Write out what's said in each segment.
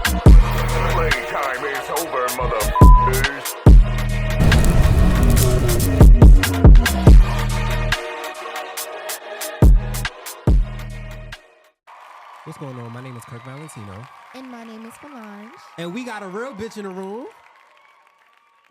Playtime is over, motherfuckers. What's going on? My name is Kirk Valentino. And my name is Melange. And we got a real bitch in the room.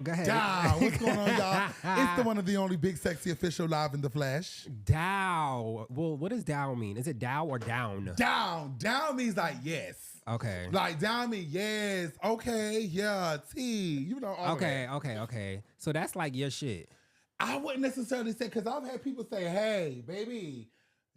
Go ahead. Dow, what's going on, y'all? It's the one of the only big sexy official live in the flesh. Dow. Well, what does dow mean? Is it dow or down? Down. Down means like yes. Okay. Like down means yes. Okay. Yeah. T. You know. All Okay. that. Okay. So that's like your shit. I wouldn't necessarily say because I've had people say, "Hey, baby."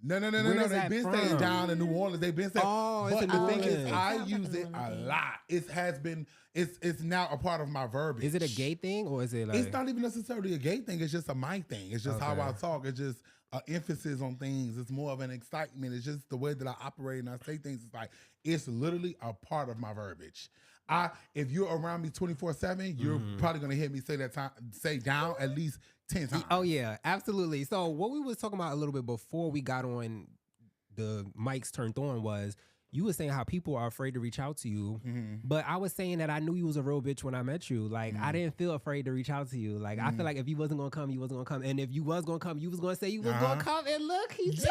No. Where They've is that been from? saying down in New Orleans. They've been saying. Oh, it's but in the New thing is, Orleans. I Sounds use like a it New a Orleans lot. It has been. It's now a part of my verbiage. Is it a gay thing or is it like? It's not even necessarily a gay thing. It's just a my thing. It's just how Okay. I talk. It's just an emphasis on things. It's more of an excitement. It's just the way that I operate and I say things. It's like it's literally a part of my verbiage. If you're around me 24/7, you're probably gonna hear me say down at least 10 times. Oh yeah, absolutely. So what we was talking about a little bit before we got on the mics turned on was you were saying how people are afraid to reach out to you, but I was saying that I knew you was a real bitch when I met you. Like I didn't feel afraid to reach out to you. Like I feel like if you wasn't gonna come, you wasn't gonna come, and if you was gonna come, you was gonna say you was gonna come. And look, he's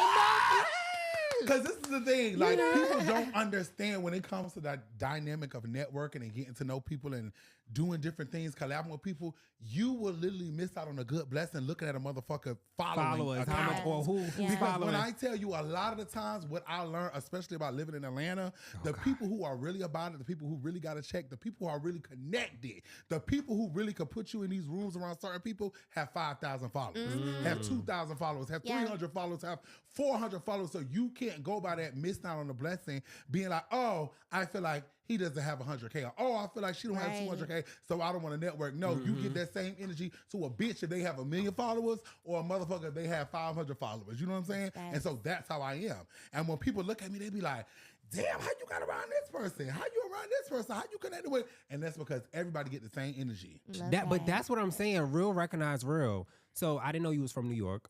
Because this is the thing, like people don't understand when it comes to that dynamic of networking and getting to know people and doing different things, collabing with people. You will literally miss out on a good blessing looking at a motherfucker followers. How much or who? Yeah. Who's Because following? when I tell you a lot of the times what I learned, especially about living in Atlanta, the people who are really about it, the people who really got to check, the people who are really connected, the people who really could put you in these rooms around certain people have 5,000 followers, have 2,000 followers, have Yeah. 300 followers, have 400 followers. So you can't go by that missing out on the blessing, being like, oh, I feel like he doesn't have 100K. Or, oh, I feel like she don't have Right. 200K, so I don't want to network. No, you give that same energy to a bitch if they have 1,000,000 followers or a motherfucker if they have 500 followers. You know what I'm saying? And so that's how I am. And when people look at me, they be like, damn, how you got around this person? How you around this person? How you connected with? And that's because everybody get the same energy. But that's what I'm saying. Real recognize real. So I didn't know you was from New York.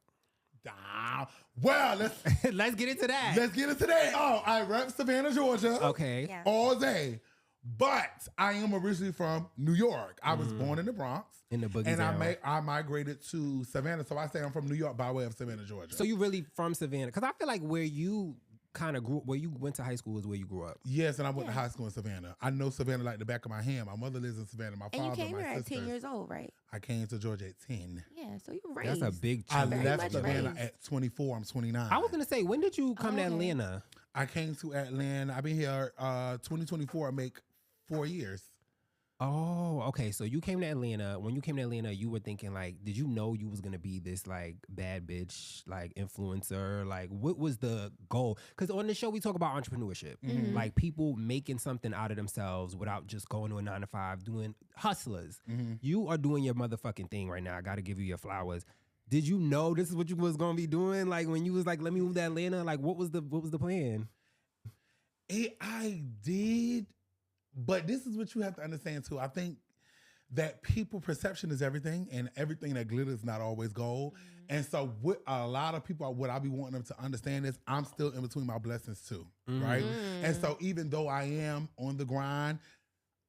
Well, Let's get into that. let's get into that. Oh, I rep Savannah, Georgia. Okay. Yeah. All day. But I am originally from New York. I was born in the Bronx. In the boogie And down. I migrated to Savannah. So I say I'm from New York by way of Savannah, Georgia. So you really from Savannah? Because I feel like where you kind of grew, where you went to high school is where you grew up. Yes, and I went to high school in Savannah. I know Savannah like the back of my hand. My mother lives in Savannah. My And you father, came my here at sisters. 10 years old, right? I came to Georgia at 10. Yeah, so you're raised. That's a big I chunk. Very left much Savannah raised. at 24. I'm 29. I was gonna say, when did you come to Okay. Atlanta? I came to Atlanta. I've been here 2024. I make 4 years. Oh, okay. So you came to Atlanta. When you came to Atlanta, you were thinking like, did you know you was gonna be this like bad bitch, like influencer? Like, what was the goal? Because on the show we talk about entrepreneurship, like people making something out of themselves without just going to a 9-to-5, doing hustlers. You are doing your motherfucking thing right now. I got to give you your flowers. Did you know this is what you was gonna be doing? Like when you was like, let me move to Atlanta. Like, what was the plan? I did, but this is what you have to understand too. I think that people perception is everything, and everything that glitters is not always gold. And so, what a lot of people, what I be wanting them to understand is, I'm still in between my blessings too, right? And so, even though I am on the grind,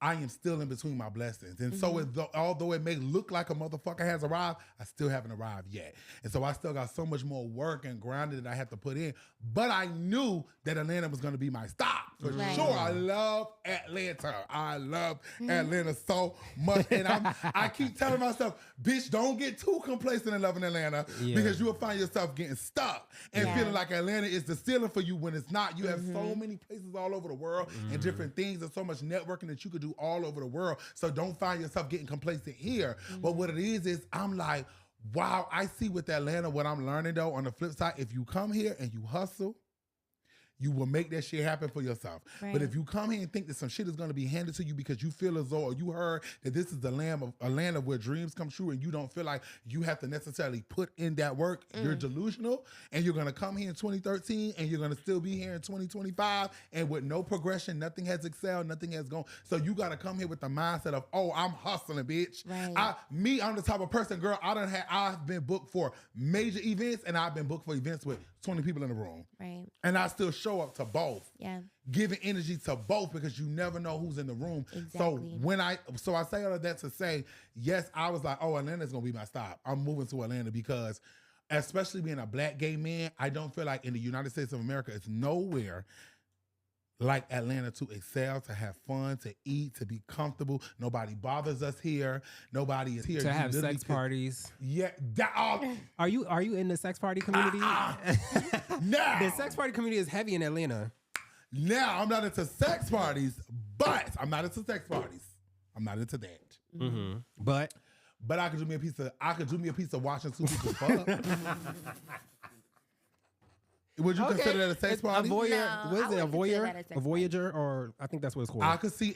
I am still in between my blessings. And so although it may look like a motherfucker has arrived, I still haven't arrived yet. And so I still got so much more work and grinding that I have to put in. But I knew that Atlanta was going to be my stop. For Right. sure, I love Atlanta. I love Atlanta so much. And I keep telling myself, bitch, don't get too complacent in loving Atlanta because you will find yourself getting stuck and feeling like Atlanta is the ceiling for you when it's not. You have so many places all over the world and different things and so much networking that you could do all over the world. So don't find yourself getting complacent here. But what it is I'm like, wow, I see with Atlanta what I'm learning though. On the flip side, if you come here and you hustle, you will make that shit happen for yourself. Right. But if you come here and think that some shit is going to be handed to you because you feel as though, or you heard that this is the land of where dreams come true, and you don't feel like you have to necessarily put in that work, you're delusional, and you're going to come here in 2013, and you're going to still be here in 2025, and with no progression, nothing has excelled, nothing has gone. So you got to come here with the mindset of, oh, I'm hustling, bitch. Right. I'm the type of person, girl, I've been booked for major events, and I've been booked for events with 20 people in the room. Right. And I still show up to both. Yeah. Giving energy to both because you never know who's in the room. Exactly. So I say all of that to say, yes, I was like, oh, Atlanta's gonna be my stop. I'm moving to Atlanta because, especially being a black gay man, I don't feel like in the United States of America, it's nowhere like Atlanta to excel, to have fun, to eat, to be comfortable. Nobody bothers us here. Nobody is here. To You have literally sex can- parties. Yeah. Are you in the sex party community? Now, The sex party community is heavy in Atlanta. now I'm not into sex parties, but I'm not into sex parties. I'm not into that. Mm-hmm. But But I could do me a piece of watching two people fuck. Would you consider that a sex It's party? A voyeur, No, what is I it? A wouldn't consider voyeur, that a sex a voyager, or I think that's what it's called. I could see.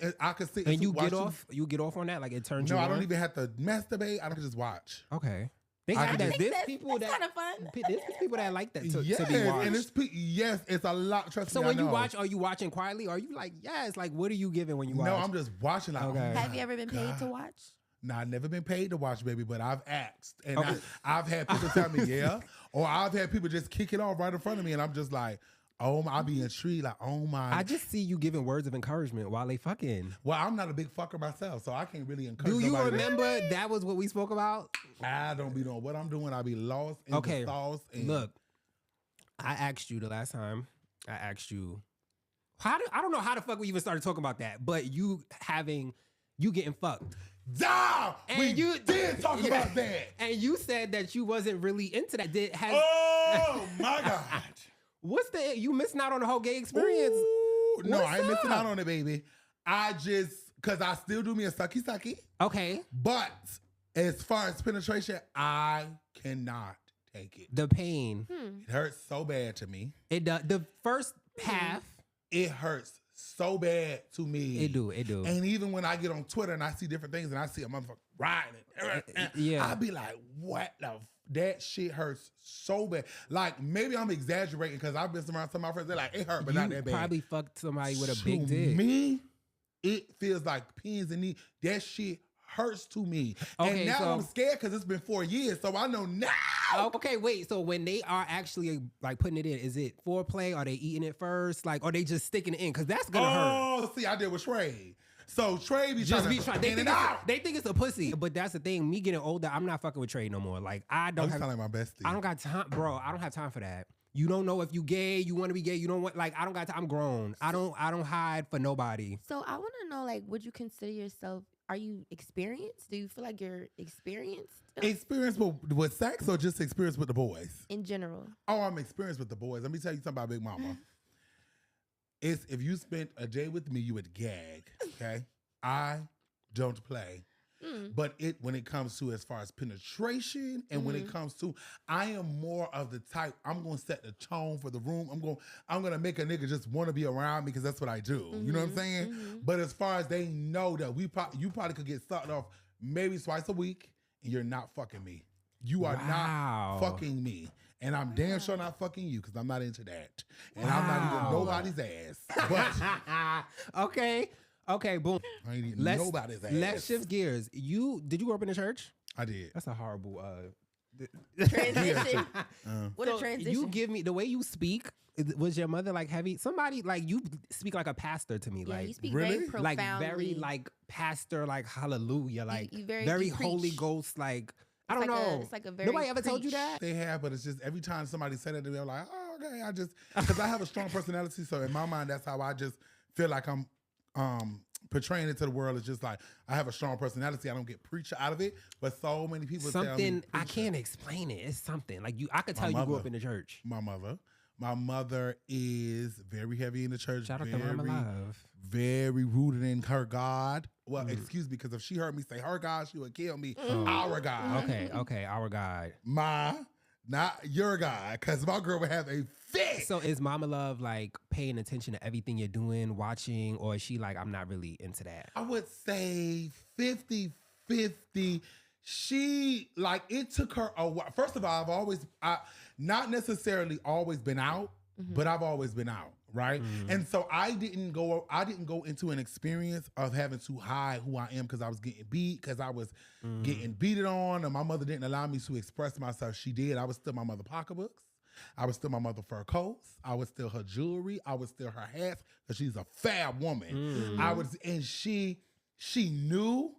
And you watch get off. You get off on that. Like it turns No, you I on? don't even have to masturbate. I can just watch. Okay. They I have can that. just- There's That's people kind that. of fun. There's people that like that to Yes, be watched. and it's a lot. Trust So me. when I you know. watch, are you watching quietly? Or are you like, yes? Like, what are you giving when you watch? No, I'm just watching. Like, Okay. oh my Have you ever been paid to God. watch? No, I've never been paid to watch, baby, but I've asked. And Okay. I've had people tell me, yeah. Or I've had people just kick it off right in front of me. And I'm just like, oh my, I'll be intrigued. Like, oh my. I just see you giving words of encouragement while they fucking. Well, I'm not a big fucker myself, so I can't really encourage Do you nobody. remember that was what we spoke about? I don't be knowing what I'm doing. I be lost in Okay, the sauce. And Look, I asked you the last time. I asked you, I don't know how the fuck we even started talking about that, but you getting fucked. Damn! And We you- did talk Yeah. about that. And you said that you wasn't really into that. Oh my God. What's you missing out on the whole gay experience? Ooh, no, What's I ain't missing up? out on it, baby. I just, because I still do me a sucky. Okay. But as far as penetration, I cannot take it. The pain. It hurts so bad to me. It does. The first half, It hurts so bad to me. it do. And even when I get on Twitter and I see different things and I see a motherfucker riding it, Yeah. I be like, what the that shit hurts so bad. Like, maybe I'm exaggerating because I've been around some of my friends, they're like, it hurt, but not You that bad. probably fucked somebody with a To big dick. me, it feels like pins and knees. That shit hurts to me. Okay, and now so- I'm scared because it's been 4 years, so I know now. Okay, wait. So when they are actually like putting it in, is it foreplay? Are they eating it first? Like, are they just sticking it in? Because that's gonna hurt. Oh, see, I did with Trey. So Trey be Just trying be to trying. in and out. They think it's a pussy, but that's the thing. Me getting older, I'm not fucking with Trey no more. Like I don't I'm have. sound like my bestie. I don't got time, bro. I don't have time for that. You don't know if you gay. You want to be gay. You don't want like. I don't got time. I'm grown. I don't hide for nobody. So I want to know, like, would you consider yourself? Are you experienced? Do you feel like you're experienced Experience with sex or just experience with the boys? in general? Oh, I'm experienced with the boys. Let me tell you something about Big Mama. It's if you spent a day with me, you would gag. Okay, I don't play. But when it comes to as far as penetration and when it comes to, I am more of the type, I'm gonna set the tone for the room. I'm gonna make a nigga just want to be around me because that's what I do. You know what I'm saying? But as far as they know that you probably could get sucked off maybe twice a week and you're not fucking me. You are Wow. not fucking me. And I'm damn sure not fucking you because I'm not into that. And I'm not eating nobody's ass. But Okay, boom. I ain't eating Let's nobody's ass. let's shift gears. Did you grow up in the church? I did. That's a horrible Transition. What a So transition. You give me the way you speak. Was your mother like heavy? Somebody like you speak like a pastor to me, yeah, like you speak really? very profoundly. like very like pastor, like hallelujah, like you very, very- you Holy preach. Ghost, like I It's don't like know. it's like a very Nobody ever told you preach. that? They have, but it's just every time somebody said it to me, I'm like, oh, okay. Because I have a strong personality. So in my mind, that's how I just feel like I'm portraying it to the world. It's just like, I have a strong personality. I don't get preacher out of it. But so many people tell me. Something I preacher. can't explain it. It's something like you. I could tell you mother. grew up in the church. My mother is very heavy in the church. Shout out to Mama Love. Very rooted in her God. Well, excuse me, because if she heard me say her God, she would kill me. Our God. Okay, our God. Not your God, because my girl would have a fit. So is Mama Love like paying attention to everything you're doing, watching, or is she like, I'm not really into that? I would say 50-50. She, like, it took her a while. First of all, not necessarily always been out, but I've always been out, right? And so I didn't go into an experience of having to hide who I am because I was getting beat, because I was getting beaten on, and my mother didn't allow me to express myself. She did. I was still my mother pocketbooks. I would steal my mother fur coats. I would steal her jewelry. I would steal her hats because she's a fab woman. And she knew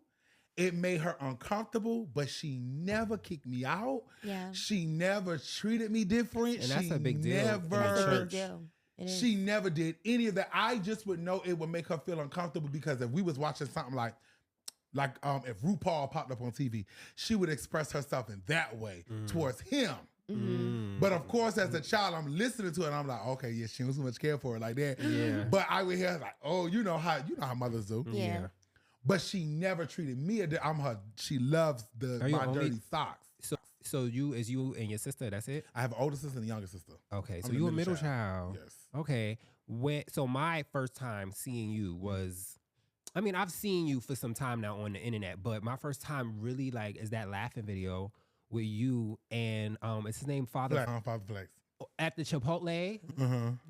it made her uncomfortable, but she never kicked me out. Yeah. She never treated me different. And that's she a big deal. That's a big deal. It is. She never did any of that. I just would know it would make her feel uncomfortable because if we was watching something like if RuPaul popped up on TV, she would express herself in that way towards him. But of course, as a child, I'm listening to it and I'm like, okay, yeah, she don't so much care for her like that. Yeah. But I would hear like, oh, you know how mothers do. Yeah. But she never treated me. She loves my dirty socks. So is you and your sister, that's it? I have an older sister and a younger sister. Okay, so I'm the you a middle child. Yes. Okay. So my first time seeing you was, I mean, I've seen you for some time now on the internet, but my first time really like is that laughing video with you and it's his name Father Flex. at the Chipotle.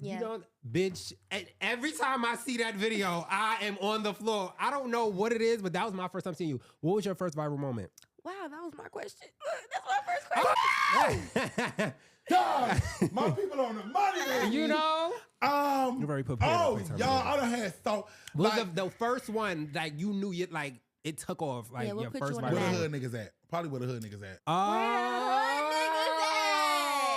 Yeah. You know, bitch, and every time I see that video, I am on the floor. I don't know what it is, but that was my first time seeing you. What was your first viral moment? Wow, that was my question. Look, that's my first question. God, my people on the money, baby. You know? You're very prepared. Y'all, I done had so What was the first one like you knew it took off like Yeah, what your put first you on viral the where the moment? hood niggas at? Probably where the hood niggas at. Where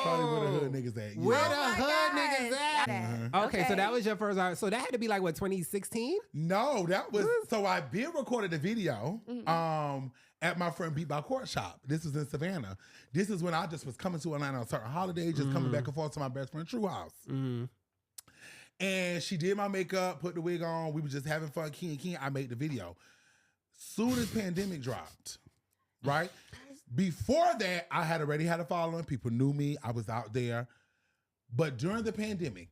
Probably where the hood niggas at. Yeah. Where Oh the my hood niggas gosh. at? Okay, so that was your first viral. So that had to be like what, 2016? No, that was so I been recorded the video at my friend Beat by Court shop. This was in Savannah. This is when I just was coming to Atlanta on certain holidays, just coming back and forth to my best friend True House. And she did my makeup, put the wig on. We were just having fun, keying. I made the video. Soon as pandemic dropped, right? Before that, I had already had a following. People knew me. I was out there. But during the pandemic,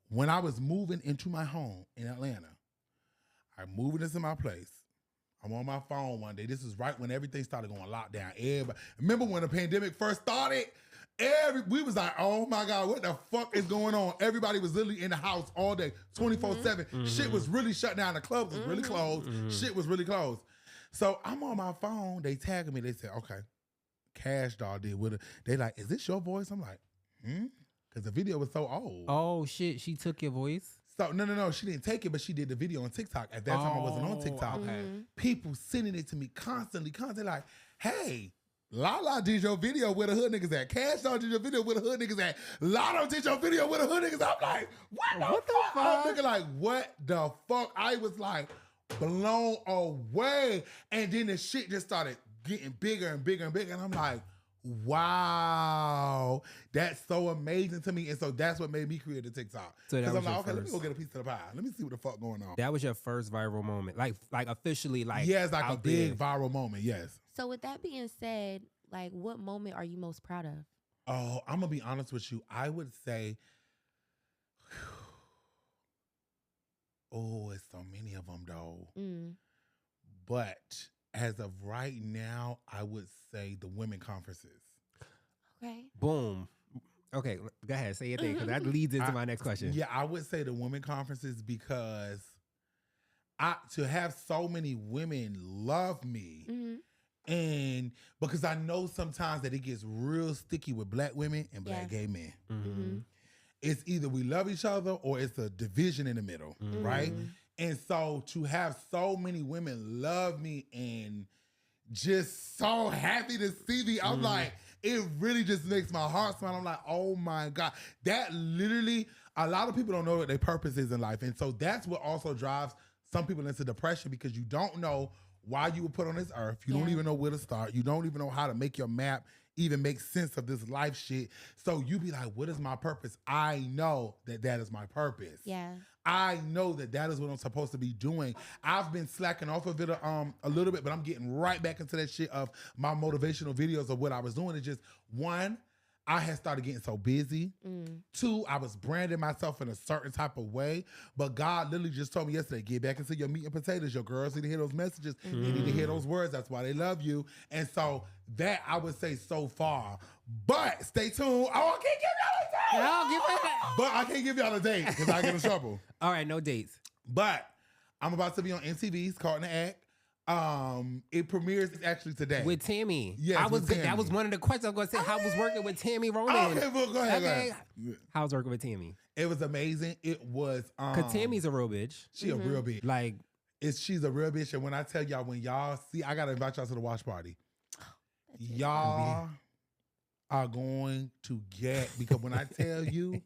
when I was moving into my home in Atlanta, I'm moving into my place. I'm on my phone one day. This is right when everything started going lockdown. Everybody, remember when the pandemic first started? We was like, oh my God, what the fuck is going on? Everybody was literally in the house all day, 24/7. Shit was really shut down. The clubs was really closed. Shit was really closed. So I'm on my phone. They tagging me. They said, okay, Cash Doll did with it. They like, is this your voice? I'm like, because the video was so old. Oh shit, she took your voice? So no, she didn't take it, but she did the video on TikTok. At that time, I wasn't on TikTok. Okay. People sending it to me constantly like, hey, Lala did your video where the hood niggas at. Cash Doll did your video where the hood niggas at. Lala did your video where the hood niggas at. I'm like, what the fuck? I'm looking like, what the fuck? I was like blown away. And then the shit just started getting bigger and bigger and bigger. And I'm like, wow, that's so amazing to me. And so that's what made me create a TikTok. So that Because was I'm your like, okay, let me first. go get a piece of the pie. Let me see what the fuck going on. That was your first viral moment, like officially, like Yeah, it's like a out big there. viral moment, yes. So with that being said, like what moment are you most proud of? Oh, I'm going to be honest with you. I would say, oh, it's so many of them though. But as of right now, I would say the women conferences. Okay. Boom. Okay, go ahead, say your thing because that leads into my next question. Yeah, I would say the women conferences because to have so many women love me. And because I know sometimes that it gets real sticky with black women and black gay men. It's either we love each other or it's a division in the middle, right? And so to have so many women love me and just so happy to see me, I'm like, it really just makes my heart smile. I'm like, oh my God. That literally, a lot of people don't know what their purpose is in life. And so that's what also drives some people into depression because you don't know why you were put on this earth. You don't even know where to start. You don't even know how to make your map even make sense of this life shit. So you be like, what is my purpose? I know that that is my purpose. Yeah. I know that that is what I'm supposed to be doing. I've been slacking off of it a little bit, but I'm getting right back into that shit of my motivational videos of what I was doing. It's just, one, I had started getting so busy. Two, I was branding myself in a certain type of way. But God literally just told me yesterday, get back into your meat and potatoes. Your girls need to hear those messages. They need to hear those words. That's why they love you. And so that I would say so far. But stay tuned. Oh, I can't give y'all a date. But I can't give y'all a date because I get in trouble. All right, no dates. But I'm about to be on MTV's Caught in the Act. It premieres actually today. With Tammy. Yes, I was with good. That Tammy. was one of the questions I was going to say. How was working with Tammy Roman? Okay, well, go ahead. Okay. Go ahead. How's working with Tammy? It was amazing. It was. Because Tammy's a real bitch. She a real bitch. Like, She's a real bitch. And when I tell y'all, when y'all see, I gotta invite y'all to the watch party. Y'all are going to get, because when I tell you,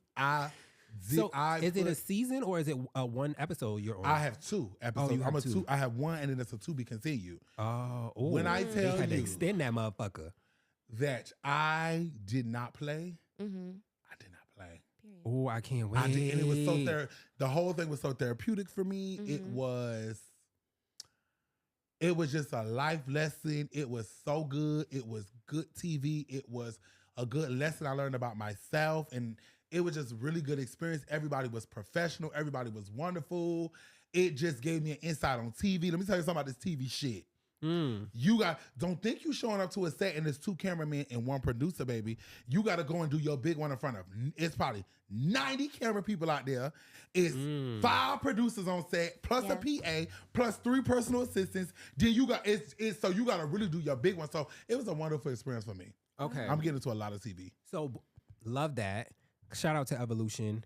is it a season or is it a one episode you're on? I have 2 episodes. you have two. I have 1, and then it's a to be continued. Oh, When I they tell had to you extend that motherfucker. that I did not play, Mm-hmm. I did not play. Oh, I can't wait. I did, and it was so the whole thing was so therapeutic for me. Mhm. It was just a life lesson. It was so good. It was good TV. It was a good lesson I learned about myself, and it was just really good experience. Everybody was professional. Everybody was wonderful. It just gave me an insight on TV. Let me tell you something about this TV shit. Don't think you showing up to a set and there's 2 cameramen and 1 producer, baby. You got to go and do your big one in front of. It's probably 90 camera people out there. It's 5 producers on set plus a PA plus 3 personal assistants. Then you got so you got to really do your big one. So it was a wonderful experience for me. Okay. I'm getting into a lot of TV. So love that. Shout out to Evolution.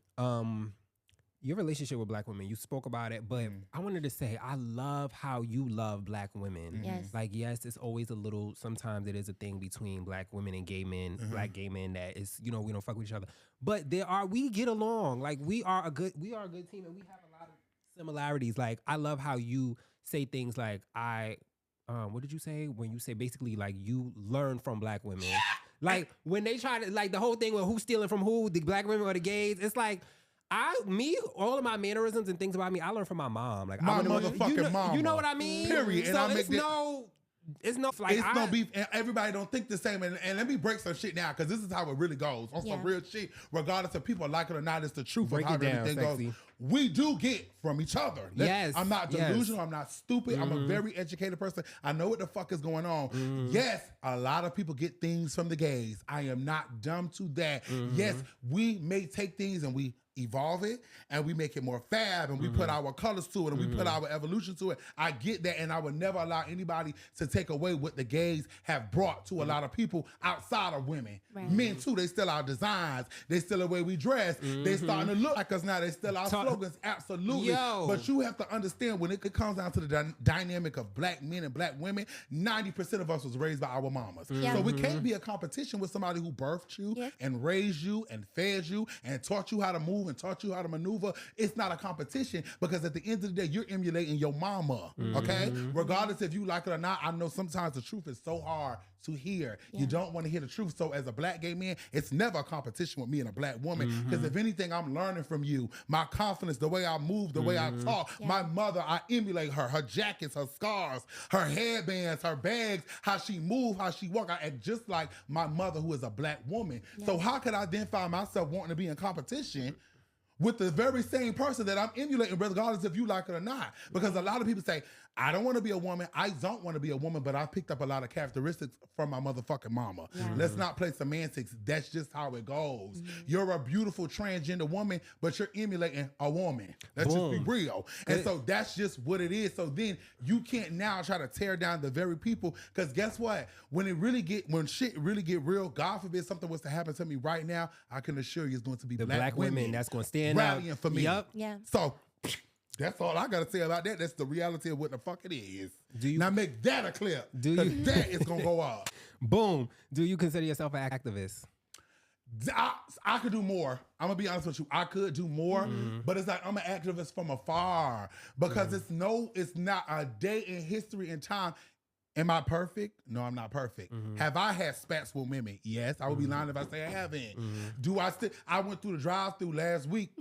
Your relationship with Black women, you spoke about it, but I wanted to say I love how you love Black women. Yes. Like, yes, it's always a little, sometimes it is a thing between Black women and gay men, Black gay men that is, we don't fuck with each other. But we get along. Like, we are a good team, and we have a lot of similarities. Like, I love how you say things like, what did you say? When you say basically like you learn from Black women. Like when they try to, like the whole thing with who's stealing from who, the Black women or the gays, it's like, all of my mannerisms and things about me, I learned from my mom. Like My I motherfucking mama. You know what I mean? Period. And So I make it's no beef. And everybody don't think the same. And let me break some shit down, because this is how it really goes. On some real shit, regardless if people like it or not, it's the truth Break of how it down, everything sexy. goes. We do get from each other. Yes, I'm not delusional. yes. I'm not stupid. I'm a very educated person. I know what the fuck is going on. Yes, a lot of people get things from the gays. I am not dumb to that. Yes, we may take things and we evolve it and we make it more fab and we put our colors to it and we put our evolution to it. I get that, and I would never allow anybody to take away what the gays have brought to a lot of people outside of women. Right. Men too, they still our designs, they still the way we dress, they starting to look like us now, they still our slogans, absolutely. Yo. But you have to understand, when it comes down to the dynamic of Black men and Black women, 90% of us was raised by our mamas. Yeah. So we can't be a competition with somebody who birthed you Yes. and raised you and fed you and taught you how to move and taught you how to maneuver. It's not a competition, because at the end of the day, you're emulating your mama, okay? Regardless if you like it or not, I know sometimes the truth is so hard to hear. You don't want to hear the truth. So as a Black gay man, it's never a competition with me and a Black woman, because if anything, I'm learning from you. My confidence, the way I move, the way I talk. My mother, I emulate her jackets, her scarves, her headbands, her bags, how she move, how she walk. I act just like my mother, who is a Black woman. So how could I then find myself wanting to be in competition with the very same person that I'm emulating, regardless if you like it or not? Because a lot of people say, I don't want to be a woman. I don't want to be a woman, but I picked up a lot of characteristics from my motherfucking mama. Let's not play semantics. That's just how it goes. You're a beautiful transgender woman, but you're emulating a woman. Let's just be real. And so that's just what it is. So then you can't now try to tear down the very people, because guess what? When shit really get real, God forbid something was to happen to me right now, I can assure you it's going to be The Black women that's going to stand out. rallying for me. Yep. Yeah. So that's all I gotta say about that. That's the reality of what the fuck it is. Do you- now make that a clip? Do you- Because that is gonna go up. Boom. Do you consider yourself an activist? I could do more. I'm gonna be honest with you. I could do more, but it's like I'm an activist from afar, because it's not a day in history and time. Am I perfect? No, I'm not perfect. Have I had spats with women? Yes. I would be lying if I say I haven't. Do I still? I went through the drive-through last week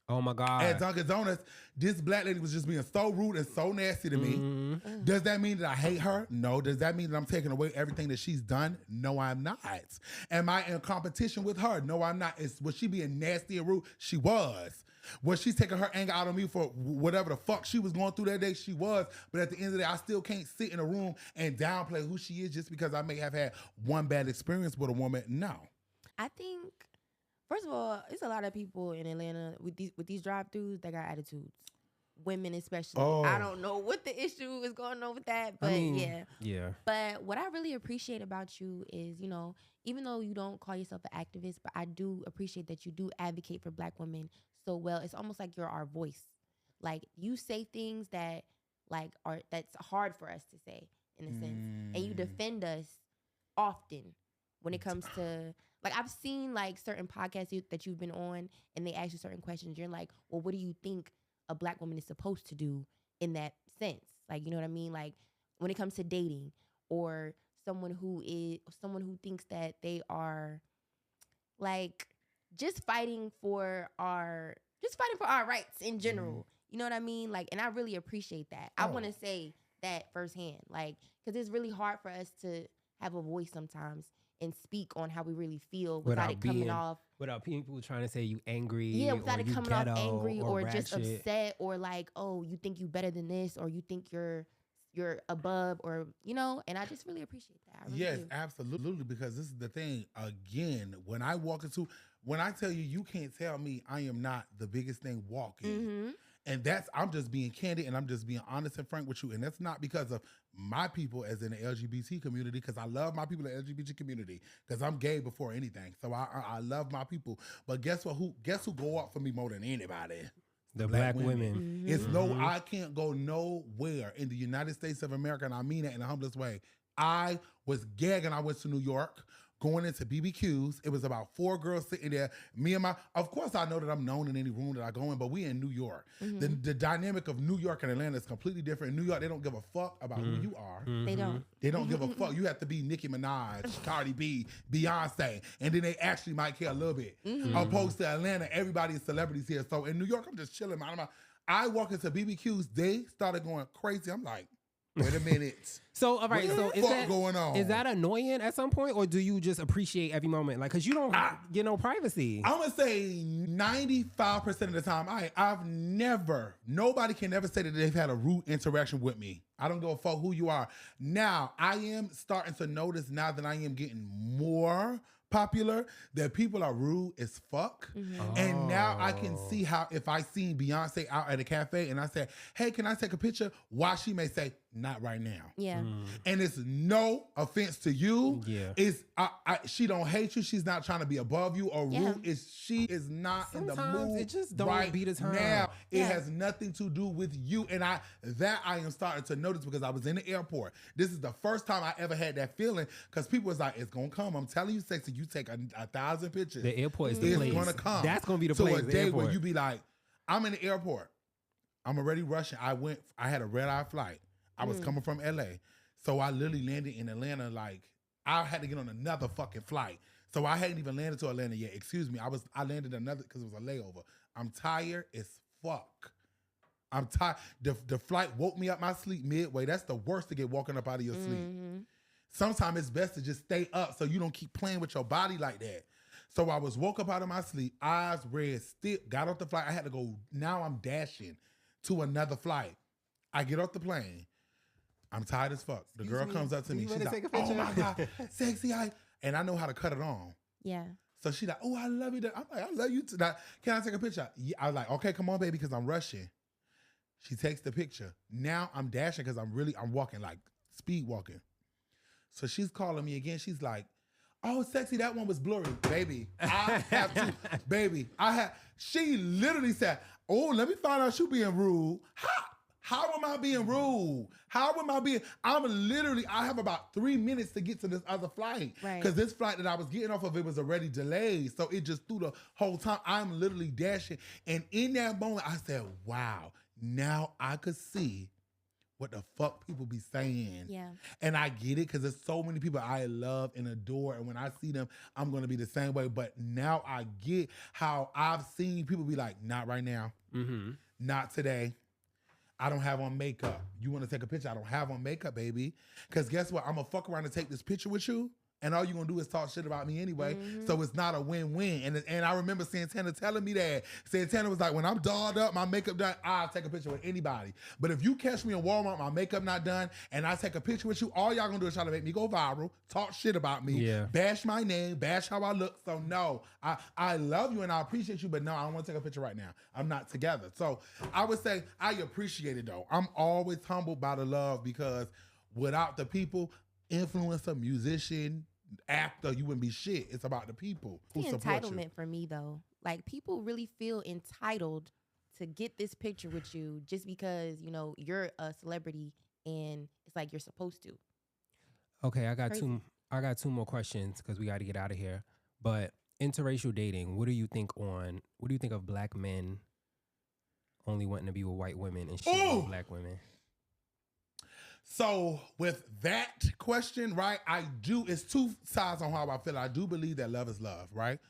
Oh my God. at Dunkin' Donuts. This Black lady was just being so rude and so nasty to me. Does that mean that I hate her? No. Does that mean that I'm taking away everything that she's done? No, I'm not. Am I in competition with her? No, I'm not. Was she being nasty and rude? She was. Was she taking her anger out on me for whatever the fuck she was going through that day? She was. But at the end of the day, I still can't sit in a room and downplay who she is just because I may have had one bad experience with a woman. No. I think, first of all, it's a lot of people in Atlanta with these drive-thrus that got attitudes. women especially. Oh. I don't know what the issue is going on with that, but yeah. Yeah. But what I really appreciate about you is, you know, even though you don't call yourself an activist, but I do appreciate that you do advocate for Black women so well. It's almost like you're our voice. Like you say things that that's hard for us to say in a sense, and you defend us often when it comes to, like, I've seen like certain podcasts that you've been on, and they ask you certain questions. You're like, well, what do you think a Black woman is supposed to do in that sense? Like, you know what I mean? Like when it comes to dating, or someone who thinks that they are like just fighting for our rights in general. You know what I mean? Like, and I really appreciate that. I want to say that firsthand, like, because it's really hard for us to have a voice sometimes and speak on how we really feel without it coming off. Without people trying to say you angry. Yeah, without it coming off angry or just ratchet. upset, or like, oh, you think you better than this, or you think you're above, or, you know, and I just really appreciate that. I really Yes, do. absolutely. Because this is the thing. Again, when I tell you, you can't tell me I am not the biggest thing walking. Mm-hmm. And I'm just being candid, and I'm just being honest and frank with you. And that's not because of my people as in the LGBT community, because I love my people in the LGBT community, because I'm gay before anything. So I love my people. But guess what? Guess who go up for me more than anybody? The Black women. It's I can't go nowhere in the United States of America, and I mean it in the humblest way. I was gagging. I went to New York, going into BBQs. It was about 4 girls sitting there. Of course, I know that I'm known in any room that I go in, but we in New York. The dynamic of New York and Atlanta is completely different. In New York, they don't give a fuck about who you are. They don't. They don't give a fuck. You have to be Nicki Minaj, Cardi B, Beyonce, and then they actually might care a little bit. Opposed to Atlanta, everybody is celebrities here. So in New York, I'm just chilling. I walk into BBQs, they started going crazy. I'm like, wait a minute. So, all right. So, is that annoying at some point, or do you just appreciate every moment? Like, because you don't get no privacy. I'm gonna say 95% of the time, nobody can ever say that they've had a rude interaction with me. I don't give a fuck who you are. Now, I am starting to notice now that I am getting more popular that people are rude as fuck. And now I can see how if I seen Beyonce out at a cafe and I said, hey, can I take a picture? Why she may say, not right now. Yeah. And it's no offense to you. Yeah. It's she don't hate you. She's not trying to be above you or rude. She is not in the mood. It just don't right beat his time. now. It has nothing to do with you. And I am starting to notice because I was in the airport. This is the first time I ever had that feeling because people was like, it's gonna come. I'm telling you, sexy, you take 1,000 pictures. The airport is the place. It's gonna come. That's gonna be the so place. So a day where you be like, I'm in the airport. I'm already rushing. I had a red-eye flight. I was coming from LA. So I literally landed in Atlanta. Like, I had to get on another fucking flight. So I hadn't even landed to Atlanta yet. Excuse me. I landed another because it was a layover. I'm tired as fuck. I'm tired. The flight woke me up my sleep midway. That's the worst to get woken up out of your sleep. Sometimes it's best to just stay up so you don't keep playing with your body like that. So I was woke up out of my sleep, eyes red, still got off the flight. I had to go. Now I'm dashing to another flight. I get off the plane. I'm tired as fuck. The girl comes up to me. She's like, oh my God, sexy. And I know how to cut it on. Yeah. So she's like, oh, I love you. I'm like, I love you too. Can I take a picture? Yeah. I was like, okay, come on, baby, because I'm rushing. She takes the picture. Now I'm dashing because I'm walking, like speed walking. So she's calling me again. She's like, oh, sexy, that one was blurry. Baby, I have to. Baby, she literally said, oh, let me find out you being rude. How am I being rude? I have about 3 minutes to get to this other flight. Right. Because this flight that I was getting off of, it was already delayed. So it just threw the whole time. I'm literally dashing. And in that moment, I said, wow, now I could see what the fuck people be saying. Yeah. And I get it because there's so many people I love and adore. And when I see them, I'm going to be the same way. But now I get how I've seen people be like, not right now. Not today. I don't have on makeup. You want to take a picture? I don't have on makeup, baby. Because guess what? I'm going to fuck around and take this picture with you. and all you're gonna do is talk shit about me anyway. So it's not a win-win. And I remember Santana telling me that. Santana was like, when I'm dolled up, my makeup done, I'll take a picture with anybody. But if you catch me in Walmart, my makeup not done, and I take a picture with you, all y'all gonna do is try to make me go viral, talk shit about me, bash my name, bash how I look. So no, I love you and I appreciate you, but no, I don't want to take a picture right now. I'm not together. So I would say I appreciate it though. I'm always humbled by the love because without the people, influencer, musician, actor, you wouldn't be shit. It's about the people who The support you. entitlement for me though, like people really feel entitled to get this picture with you just because you know you're a celebrity and it's like you're supposed to. Okay, I got Crazy. two more questions because we got to get out of here. But interracial dating, what do you think of black men only wanting to be with white women and shitting with black women? So with that question, right, it's two sides on how I feel. I do believe that love is love, right?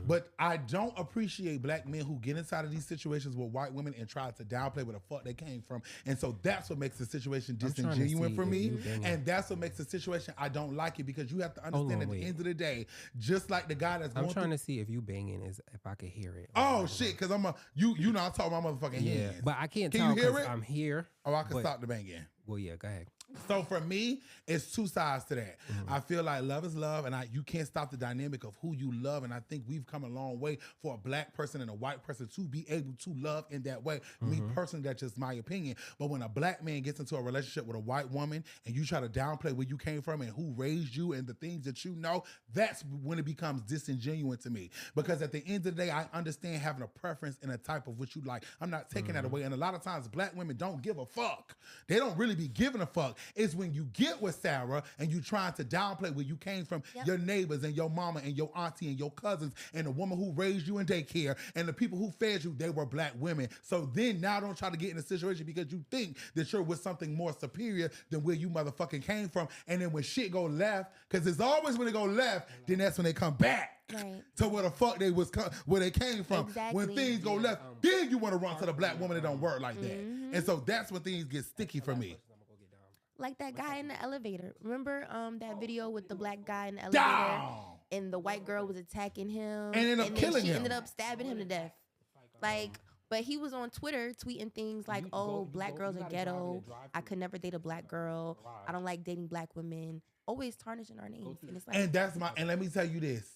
But I don't appreciate black men who get inside of these situations with white women and try to downplay where the fuck they came from. And so that's what makes the situation disingenuous for me. And that's what makes the situation, I don't like it because you have to understand at the end of the day, just like the guy that's I'm trying to see if you banging is if I could hear it. Oh shit, because you know I talk my motherfucking hands. But I can't Can tell you hear because it? I'm here. Oh, I can stop the banging. Well, yeah, go ahead. So for me, it's two sides to that. I feel like love is love, and you can't stop the dynamic of who you love. And I think we've come a long way for a black person and a white person to be able to love in that way. Me personally, that's just my opinion. But when a black man gets into a relationship with a white woman and you try to downplay where you came from and who raised you and the things that you know, that's when it becomes disingenuous to me. Because at the end of the day, I understand having a preference and a type of what you like. I'm not taking that away. And a lot of times black women don't give a fuck. They don't really be giving a fuck. It's when you get with Sarah and you trying to downplay where you came from, your neighbors and your mama and your auntie and your cousins and the woman who raised you in daycare and the people who fed you, they were black women. So then now don't try to get in a situation because you think that you're with something more superior than where you motherfucking came from. And then when shit go left, because it's always when it go left, then that's when they come back. Right. To where the fuck where they came from. Exactly. When things go left, then you want to run to the black woman that don't work like that. And so that's when things get sticky for me. Like that guy in the elevator. Remember that video with the black guy in the elevator and the white girl was attacking him And ended up killing she him. ended up stabbing him to death. Like, but he was on Twitter tweeting things like, "Oh, black girls are ghetto. I could never date a black girl. I don't like dating black women." Always tarnishing our names. And it's like, And let me tell you this.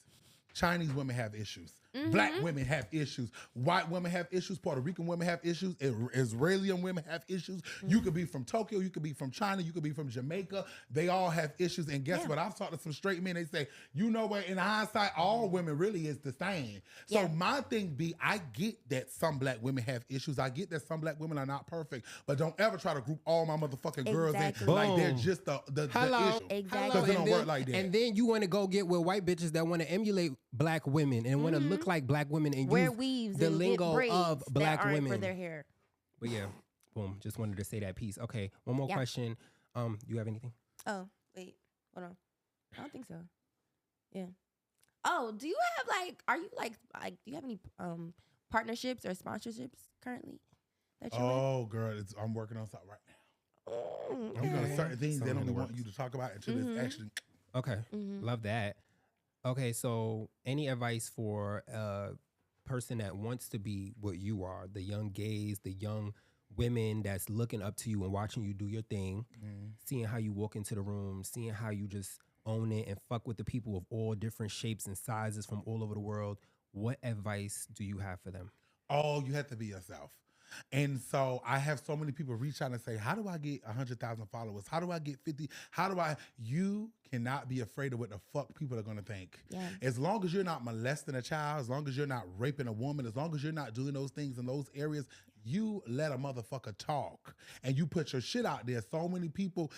Chinese women have issues. Black women have issues. White women have issues. Puerto Rican women have issues. Israeli women have issues. You could be from Tokyo. You could be from China. You could be from Jamaica. They all have issues. And guess what? I've talked to some straight men. They say, you know what? In hindsight, all women really is the same. So my thing be, I get that some black women have issues. I get that some black women are not perfect. But don't ever try to group all my motherfucking girls in like they're just the issue. Exactly. Because it don't work like that. And then you want to go get with white bitches that want to emulate black women and want to look like black women and wear use weaves the and lingo get braids of black that aren't women for their hair. But yeah, boom. Just wanted to say that piece. Okay, one more question. You have anything? Oh, wait. Hold on. I don't think so. Yeah. Oh, do you have are you like do you have any partnerships or sponsorships currently that you're with? Oh, girl, I'm working on something right now. I'm doing certain things they don't want you to talk about until it's actually. Okay, love that. Okay, so any advice for a person that wants to be what you are, the young gays, the young women that's looking up to you and watching you do your thing, seeing how you walk into the room, seeing how you just own it and fuck with the people of all different shapes and sizes from all over the world, what advice do you have for them? Oh, you have to be yourself. And so I have so many people reach out and say, how do I get 100,000 followers? How do I get 50? You cannot be afraid of what the fuck people are going to think. Yeah. As long as you're not molesting a child, as long as you're not raping a woman, as long as you're not doing those things in those areas, you let a motherfucker talk and you put your shit out there. So many people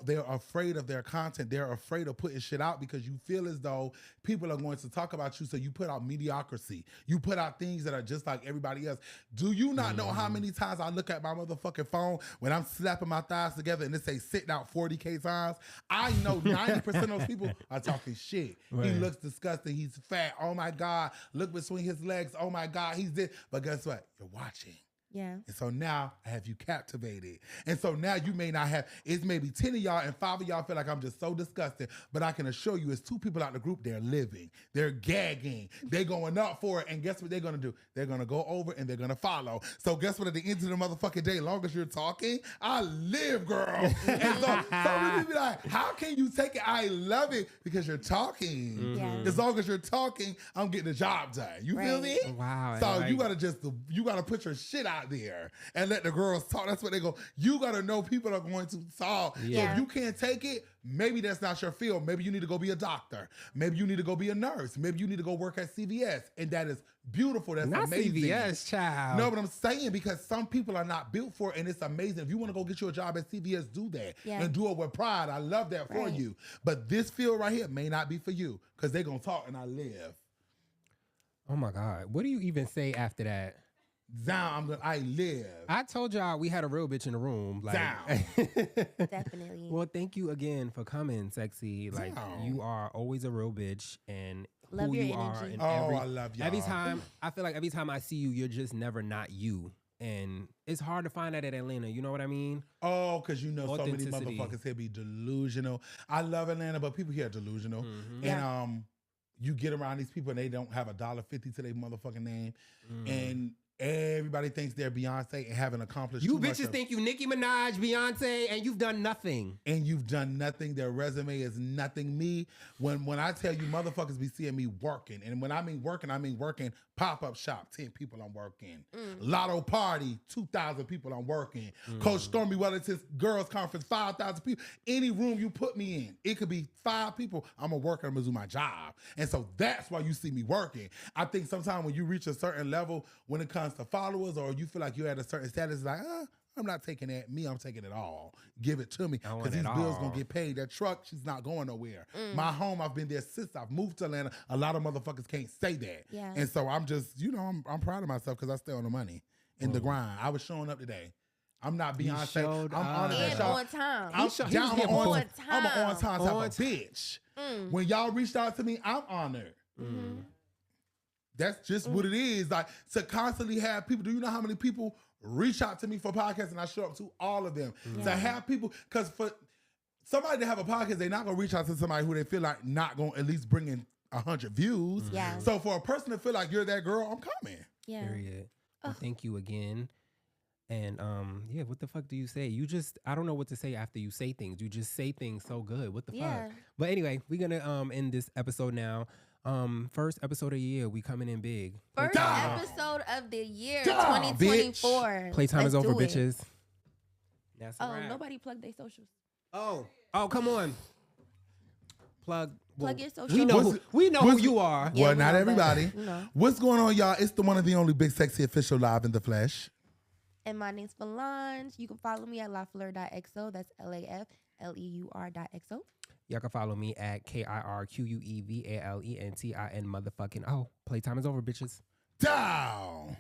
they're afraid of their content. They're afraid of putting shit out because you feel as though people are going to talk about you. So you put out mediocrity. You put out things that are just like everybody else. Do you not know how many times I look at my motherfucking phone when I'm slapping my thighs together and it say sitting out 40K times? I know 90% of those people are talking shit. Right. He looks disgusting. He's fat. Oh my God. Look between his legs. Oh my God. He's this. But guess what? You're watching. Yeah. And so now I have you captivated. And so now you may not have, it's maybe 10 of y'all and 5 of y'all feel like I'm just so disgusted. But I can assure you it's 2 people out the group, they're living. They're gagging. They're going up for it. And guess what they're going to do? They're going to go over and they're going to follow. So guess what? At the end of the motherfucking day, long as you're talking, I live, girl. And so many people be like, how can you take it? I love it because you're talking. Yeah. As long as you're talking, I'm getting the job done. You feel Right. me? Wow. So like- you gotta put your shit out there and let the girls talk. That's what they go. You gotta know people are going to talk. So Yeah. if you can't take it, maybe that's not your field. Maybe you need to go be a doctor. Maybe you need to go be a nurse. Maybe you need to go work at CVS. And that is beautiful. That's Not amazing. CVS, child. No, but I'm saying because some people are not built for it, and it's amazing. If you want to go get you a job at CVS, do that. Yeah. And do it with pride. I love that for Right. you. But this field right here may not be for you because they're going to talk and I live. Oh my God. What do you even say after that? Down, I live. I told y'all we had a real bitch in the room. Like, Definitely. Well, thank you again for coming, sexy. Like, Down. you are always a real bitch, and Love who your you are. energy. And Oh, every, I love y'all. every time, I feel like every time I see you, you're just never not you. And it's hard to find that at Atlanta. You know what I mean? Oh, because you know so many Authenticity. motherfuckers here be delusional. I love Atlanta, but people here are delusional. Mhm. And you get around these people and they don't have $1.50 to their motherfucking name. And everybody thinks they're Beyonce and haven't accomplished You too much bitches of- think you Nicki Minaj, Beyonce, and you've done nothing. and you've done nothing. Their resume is nothing. Me, when I tell you motherfuckers be seeing me working, and when I mean working pop-up shop, 10 people I'm working. Lotto party, 2,000 people I'm working. Coach Stormy Wellington's girls conference, 5,000 people. Any room you put me in, it could be 5 people. I'm a worker, I'm gonna do my job. And so that's why you see me working. I think sometimes when you reach a certain level, when it comes to followers, or you feel like you're at a certain status, it's like, I'm not taking that. Me, I'm taking it all. Give it to me. I want Because these it bills all. gonna get paid. That truck, she's not going nowhere. My home, I've been there since I've moved to Atlanta. A lot of motherfuckers can't say that. Yeah. And so I'm just, I'm proud of myself because I stay on the money in the grind. I was showing up today. I'm not You Beyonce. showed I'm honored up. that And y'all. on time. I'm, He was down, here I'm, before. on, I'm an on time type On of bitch. When y'all reached out to me, I'm honored. That's just what it is. Like, to constantly have people, do you know how many people reach out to me for podcasts and I show up to all of them? To have people, because for somebody to have a podcast, they're not going to reach out to somebody who they feel like not going to at least bring in 100 views. Yeah. So for a person to feel like you're that girl, I'm coming. Yeah. Period. Well, thank you again. And yeah, what the fuck do you say? You just, I don't know what to say after you say things. You just say things so good. What the Yeah. fuck? But anyway, we're gonna end this episode now. First episode of the year, we coming in big. First Down. episode of the year, Down, 2024. Playtime is Let's over, do it. bitches. That's a Oh, wrap. nobody plugged their socials. Oh, come on. Plug Your socials. We know What's- who what's- you are. Yeah, well, we not know, everybody. but, you know. What's going on, y'all? It's the one and the only Big Sexy Official live in the flesh. And my name's Falange. You can follow me at lafleur.xo. That's LAFLEUR.xo. Y'all can follow me at KIRQUEVALENTIN motherfucking. Oh, playtime is over, bitches. Down.